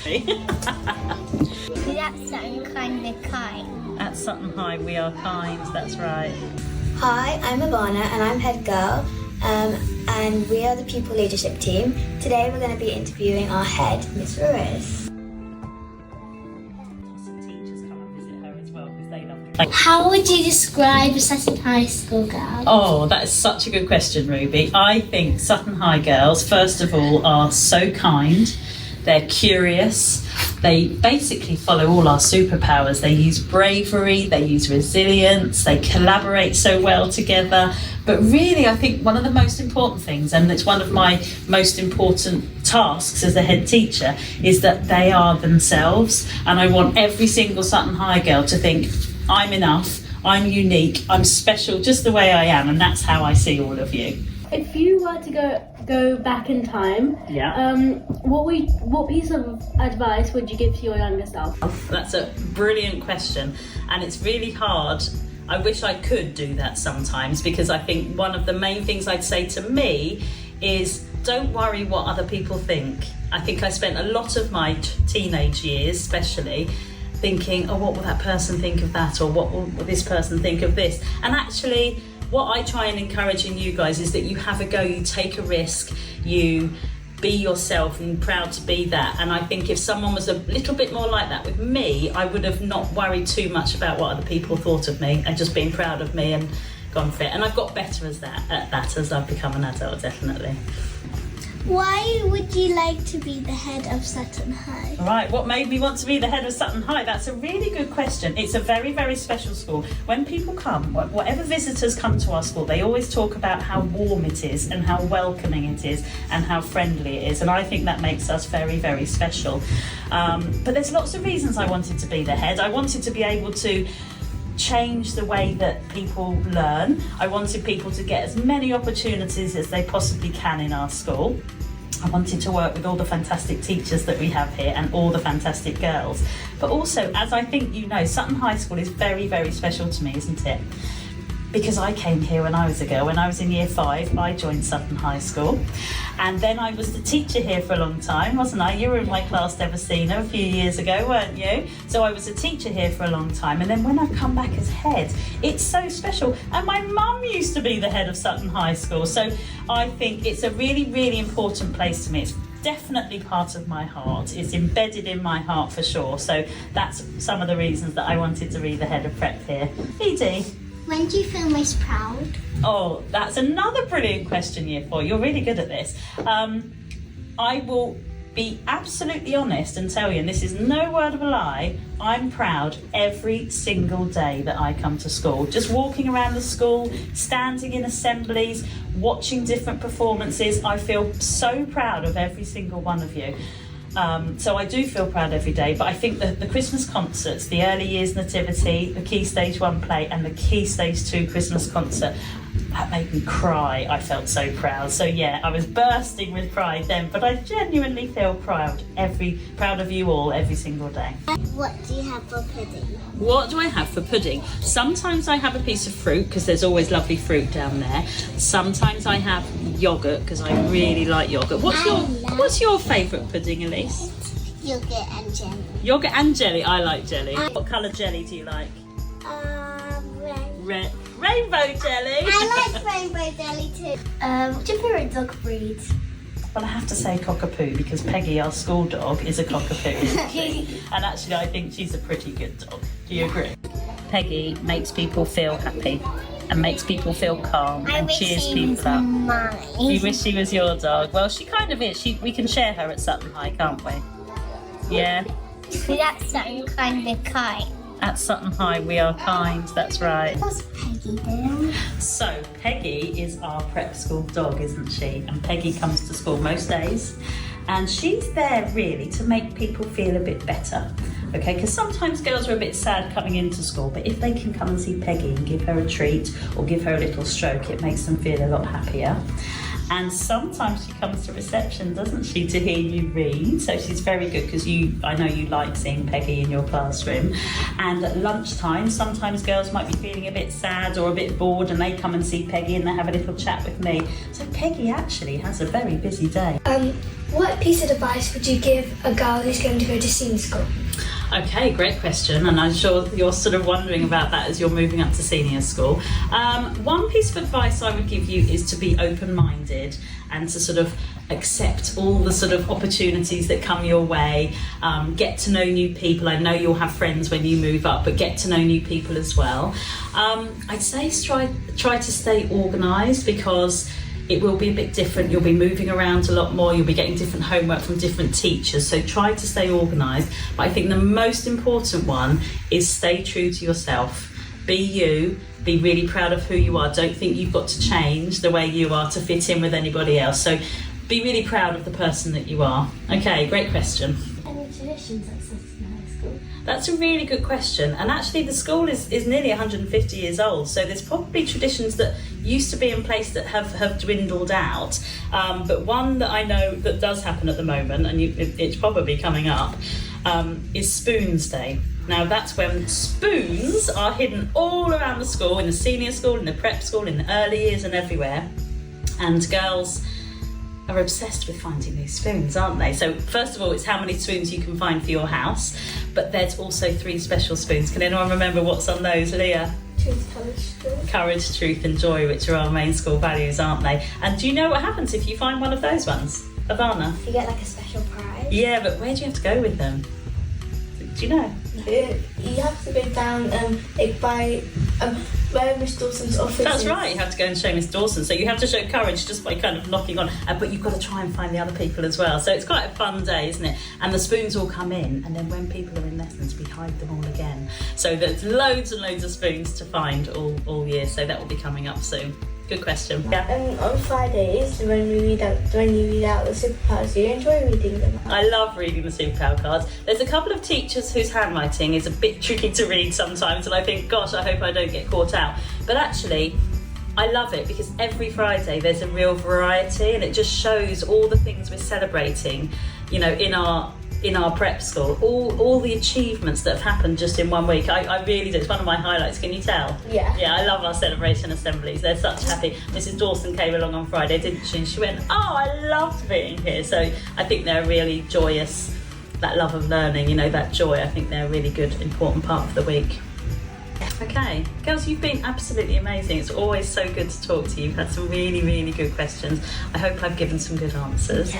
That's Sutton kind of kind. At Sutton High, we are kind, that's right. Hi, I'm Abana and I'm head girl, and we are the pupil leadership team. Today we're going to be interviewing our head, Miss Ruiz. Some teachers come and visit her as well because they love her. How would you describe Sutton High School girl? Oh, that is such a good question, Ruby. I think Sutton High girls, first of all, are so kind. They're curious. They basically follow all our superpowers. They use bravery, they use resilience, they collaborate so well together. But really, I think one of the most important things, and it's one of my most important tasks as a head teacher, is that they are themselves. And I want every single Sutton High girl to think, I'm enough, I'm unique, I'm special just the way I am. And that's how I see all of you. If you were to go back in time, what piece of advice would you give to your younger self? That's a brilliant question, and it's really hard. I wish I could do that sometimes, because I think one of the main things I'd say to me is don't worry what other people think. I think I spent a lot of my teenage years especially thinking, oh, what will that person think of that, or what will this person think of this? And actually, what I try and encourage in you guys is that you have a go, you take a risk, you be yourself and proud to be that. And I think if someone was a little bit more like that with me, I would have not worried too much about what other people thought of me and just been proud of me and gone for it. And I've got better at that as I've become an adult, definitely. Why would you like to be the head of Sutton High? Right, what made me want to be the head of Sutton High? That's a really good question. It's a very, very special school. When people come, whatever visitors come to our school, they always talk about how warm it is and how welcoming it is and how friendly it is. And I think that makes us very, very special. But there's lots of reasons I wanted to be the head. I wanted to be able to change the way that people learn. I wanted people to get as many opportunities as they possibly can in our school. I wanted to work with all the fantastic teachers that we have here and all the fantastic girls. But also, as I think you know, Sutton High School is very, very special to me, isn't it? Because I came here when I was a girl. When I was in year 5, I joined Sutton High School. And then I was the teacher here for a long time, wasn't I? You were in my class, Devastina, a few years ago, weren't you? So I was a teacher here for a long time. And then when I've come back as head, it's so special. And my mum used to be the head of Sutton High School. So I think it's a really, really important place to me. It's definitely part of my heart. It's embedded in my heart for sure. So that's some of the reasons that I wanted to be the head of prep here. Edie? When do you feel most proud? Oh, that's another brilliant question, Year 4. You're really good at this. I will be absolutely honest and tell you, and this is no word of a lie, I'm proud every single day that I come to school. Just walking around the school, standing in assemblies, watching different performances. I feel so proud of every single one of you. So I do feel proud every day, but I think that the Christmas concerts, the early years nativity, the Key Stage 1 play and the Key Stage 2 Christmas concert, that made me cry. I felt so proud. So yeah, I was bursting with pride then, but I genuinely feel proud of you all every single day. What do you have for pudding? What do I have for pudding? Sometimes I have a piece of fruit because there's always lovely fruit down there. Sometimes I have yogurt because I really like yogurt. What's your favourite pudding, Elise? Yogurt and jelly. Yogurt and jelly. I like jelly. What colour jelly do you like? Red. Rainbow jelly. I like rainbow jelly too. What's your favourite dog breed? Well, I have to say cockapoo because Peggy, our school dog, is a cockapoo, isn't she? And actually, I think she's a pretty good dog. Do you agree? Peggy makes people feel happy and makes people feel calm and cheers people up. Mine. You wish she was your dog. Well, she kind of is. We can share her at Sutton High, can't we? Yeah. That's Sutton kind of kind. At Sutton High, we are kind. That's right. What's Peggy doing? So Peggy is our prep school dog, isn't she? And Peggy comes to school most days, and she's there really to make people feel a bit better. Okay, because sometimes girls are a bit sad coming into school, but if they can come and see Peggy and give her a treat or give her a little stroke, it makes them feel a lot happier. And sometimes she comes to reception, doesn't she, to hear you read. So she's very good because I know you like seeing Peggy in your classroom. And at lunchtime, sometimes girls might be feeling a bit sad or a bit bored and they come and see Peggy and they have a little chat with me. So Peggy actually has a very busy day. What piece of advice would you give a girl who's going to go to senior school? Okay, great question, and I'm sure you're sort of wondering about that as you're moving up to senior school. One piece of advice I would give you is to be open-minded and to sort of accept all the sort of opportunities that come your way, get to know new people. I know you'll have friends when you move up, but get to know new people as well. I'd say try to stay organised, because it will be a bit different. You'll be moving around a lot more. You'll be getting different homework from different teachers. So try to stay organised. But I think the most important one is stay true to yourself. Be you. Be really proud of who you are. Don't think you've got to change the way you are to fit in with anybody else. So be really proud of the person that you are. Okay, great question. Any traditions at Sutton High School? That's a really good question. And actually the school is nearly 150 years old. So there's probably traditions that used to be in place that have dwindled out. But one that I know that does happen at the moment, and it's probably coming up, is Spoons Day. Now that's when spoons are hidden all around the school, in the senior school, in the prep school, in the early years and everywhere. And girls are obsessed with finding these spoons, aren't they? So first of all, it's how many spoons you can find for your house, but there's also 3 special spoons. Can anyone remember what's on those, Leah? Truth, courage, joy. Courage, truth and joy, which are our main school values, aren't they? And do you know what happens if you find one of those ones? Ivana? You get like a special prize. Yeah, but where do you have to go with them? Do you know? You have to go down by where Miss Dawson's office That's is. right, you have to go and show Miss Dawson. So you have to show courage just by kind of knocking on, but you've got to try and find the other people as well. So it's quite a fun day, isn't it? And the spoons all come in, and then when people are in lessons, we hide them all again. So there's loads and loads of spoons to find all year. So that will be coming up soon. Good question. Yeah. And on Fridays, when you read out the superpowers, do you enjoy reading them? I love reading the superpower cards. There's a couple of teachers whose handwriting is a bit tricky to read sometimes, and I think, gosh, I hope I don't get caught out. But actually, I love it because every Friday there's a real variety, and it just shows all the things we're celebrating, you know, in our prep school, all the achievements that have happened just in one week. I really do. It's one of my highlights. Can you tell? Yeah. Yeah, I love our celebration assemblies. They're such happy. Mrs. Dawson came along on Friday, didn't she? And she went, oh, I loved being here. So I think they're really joyous. That love of learning, you know, that joy. I think they're a really good, important part of the week. Okay, girls, you've been absolutely amazing. It's always so good to talk to you. You've had some really, really good questions. I hope I've given some good answers.